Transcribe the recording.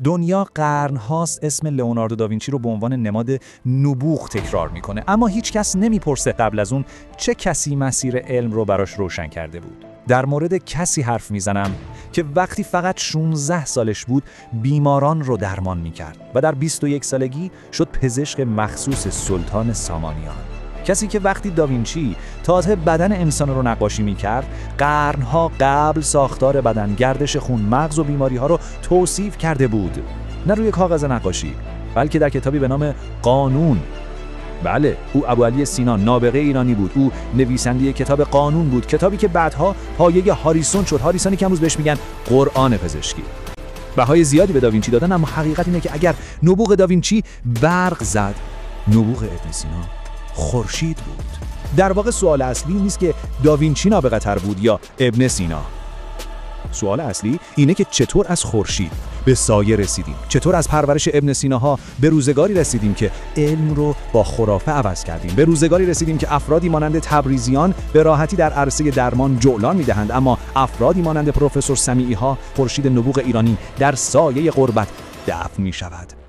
دنیا قرن‌هاست اسم لئوناردو داوینچی رو به عنوان نماد نبوغ تکرار میکنه، اما هیچ کس نمیپرسه قبل از اون چه کسی مسیر علم رو براش روشن کرده بود. در مورد کسی حرف میزنم که وقتی فقط 16 سالش بود بیماران رو درمان میکرد و در 21 سالگی شد پزشک مخصوص سلطان سامانیان. کسی که وقتی داوینچی تازه بدن انسان رو نقاشی میکرد، قرنها قبل ساختار بدن، گردش خون، مغز و بیماری ها رو توصیف کرده بود. نه روی کاغذ نقاشی، بلکه در کتابی به نام قانون. بله، او ابوعلی سینا، نابغه ایرانی بود. او نویسنده کتاب قانون بود، کتابی که بعدها پایه هاریسون شد، هاریسونی که امروز بهش میگن قرآن پزشکی. بهای زیادی به داوینچی دادن، اما حقیقت اینه که اگر نبوغ داوینچی برق زد، نبوغ ابن سینا خورشید بود. در واقع سوال اصلی نیست که داوینچی نابغه‌تر بود یا ابن سینا. سوال اصلی اینه که چطور از خورشید به سایه رسیدیم، چطور از پرورش ابن سیناها به روزگاری رسیدیم که علم رو با خرافه عوض کردیم، به روزگاری رسیدیم که افرادی مانند تبریزیان به راحتی در عرصه درمان جولان میدهند، اما افرادی مانند پروفسور سمیعی ها، خورشید نبوغ ایرانی، در سایه غربت دفن می شود.